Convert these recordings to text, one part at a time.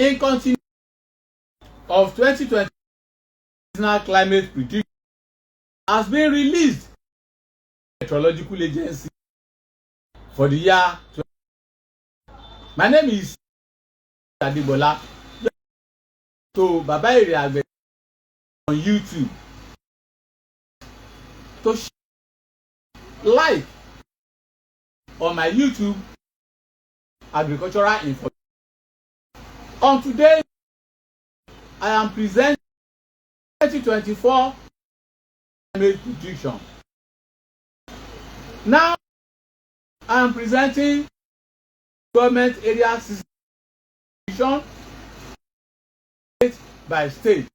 In continuation of 2020 National Climate Prediction has been released by the Meteorological Agency for the year 2020. My name is Adebola. To Baba Ere Agbe on YouTube. To like on my YouTube agricultural information. On today, I am presenting 2024 climate prediction. Now, I am presenting government area system prediction by state,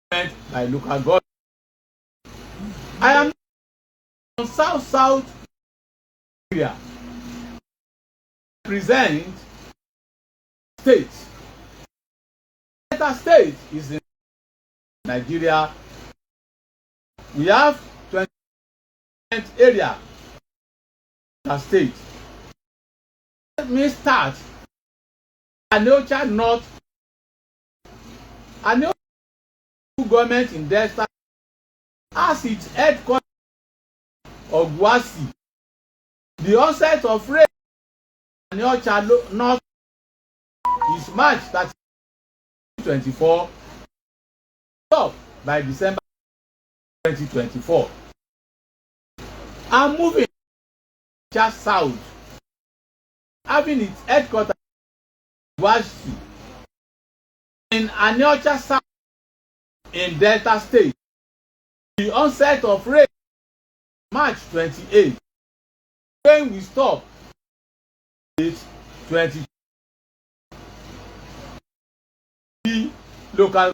by local government. I am on south area. Present states. Delta state is in Nigeria. We have 20 area Delta state. Let me start. Anocha North. Anocha government in Delta has its headquarters of Gwasi. The onset of rain in Anocha North is March 30, 2024, stop by December 2024. I'm moving just south, having its headquarters in Gwasi in Anocha South in Delta State. The onset of rain March 28. When we stop, it's 20. The local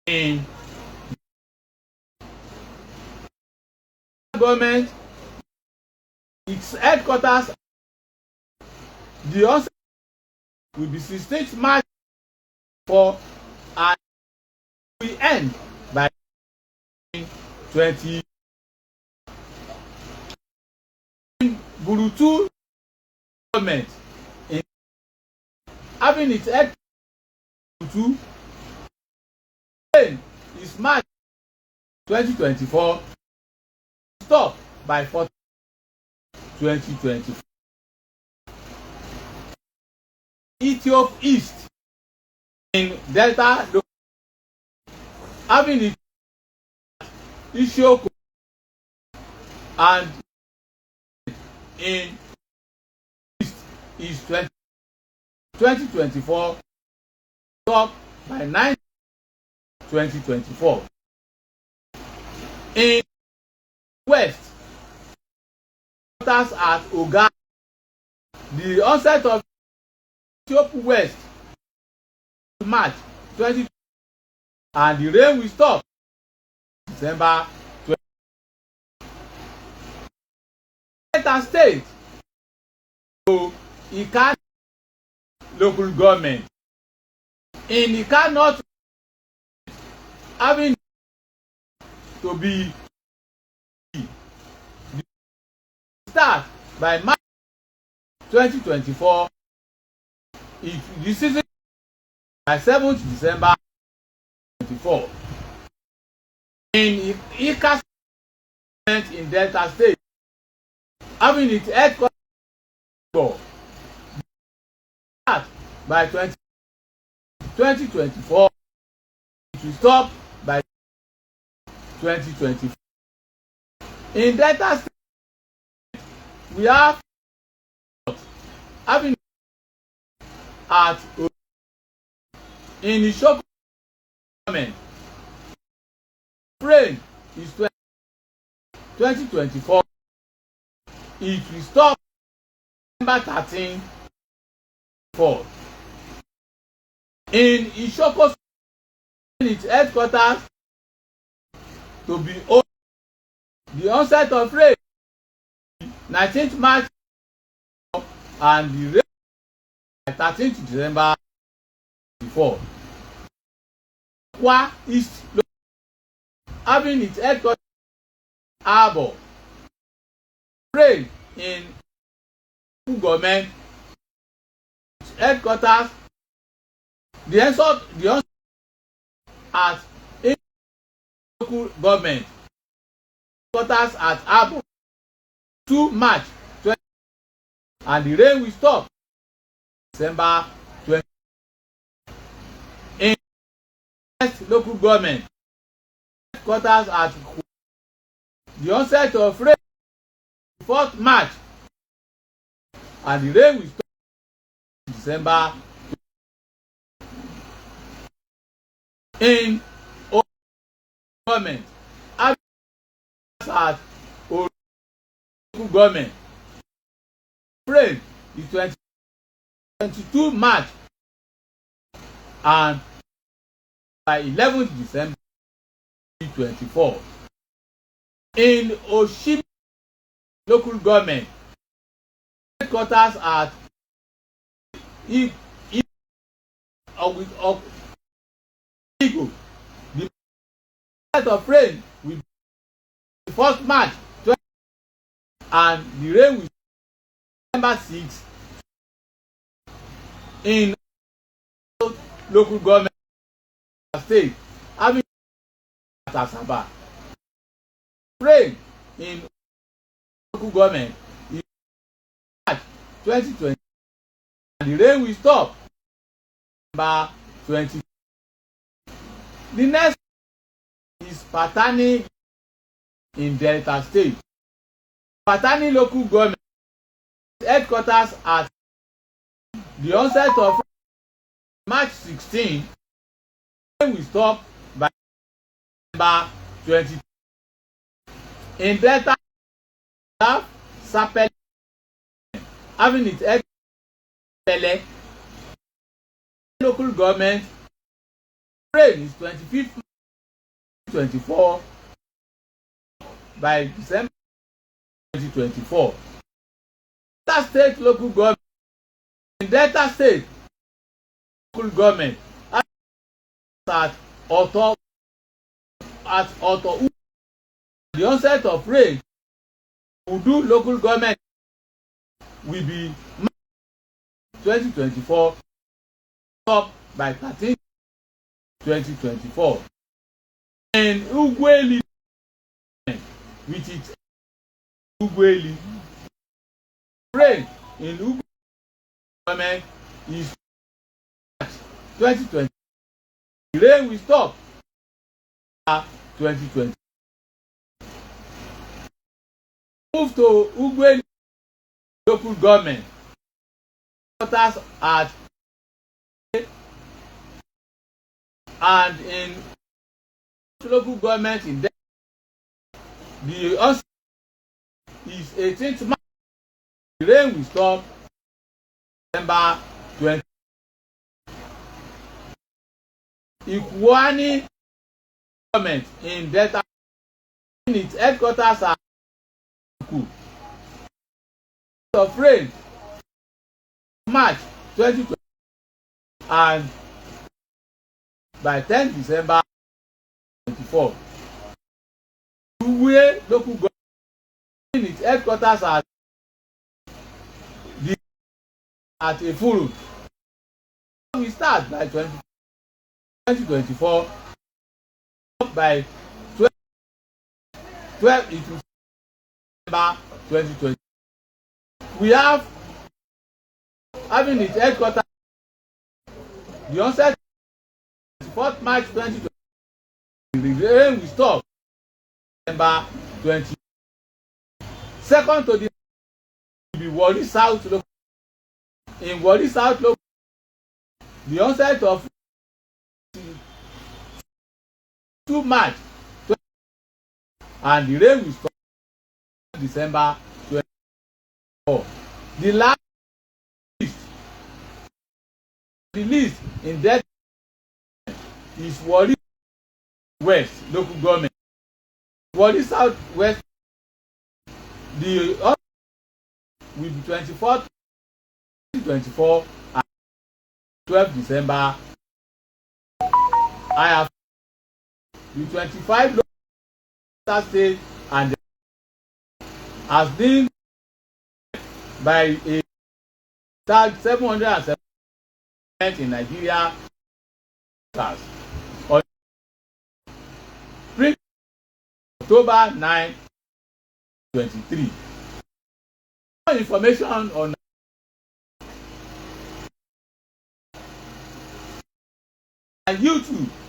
in government, its headquarters, the onset will be 16th March for and we end by 20. Burutu government in having its head to is March 2024, stop by 4 2024. Ethiopia East in Delta having its Isioko and in East is 2024, stop by 9 2024. In West, waters at Oga, the onset of Ethiopia West March 20, and the rain will stop December 20. Delta State, so Ika local government in Ika North having to be start by March 2024. The season by 7th December 2024. In Ika in Delta State having its headquarters by 2024, it will stop by 2024. In Delta State, we have having at in Isioko government, rain is 2024. It will stop December 13, 4. In Isioko, its headquarters to be open. The onset of rain 19th March and the rain by 13th December 4. Kwa East having its headquarters Harbour, rain in government, its headquarters The onset at local government quarters at Abo 2 March 20, and the rain will stop December 20. In local government quarters at the onset of rain 4th March and the rain will stop December 20. In government at local government rain is 22 March and by 11th December 2024. In Oshimi local government headquarters at Igbo, the onset of rain will be 1st March 20 and the rain will December 6. In local government state having at Asaba, rain in local government is March 2020 and the rain will stop December 20. The next is Patani in Delta State. Patani local government headquarters at the onset of March 16 will stop by December 20. In Delta Sapele having its headquarters local government rain is 25th 24 by December 2024. Delta State local government in Delta State local government at Oto the onset of rain Udu local government will be March 2024 up by 13 2024. And Ugweli with its Ugweli rain in Ugweli government is March 2020. The rain will stop 2020. Move to Ugweli local government quarters at and in local government in the onset is 18th March. The rain will stop December 20. Ikwani government in Delta in its headquarters are of rain March 2020 and by 10 December 24. Uwe local government in its headquarters are at a full. We start by 2024 by 12 into December 2020. We have having its headquarters the onset 4th March 2020. The rain will stop December 20. Second to the will be Warri South local. In Warri South local, the onset of 2 March 20 and the rain will stop December 24. The last list in that is Warri West local government. Warri South West, the will be 24th 2024 and 12 December. I have the 25 local state and has been by a tag 707 in Nigeria stars on spring October 9, 2023. More information on YouTube.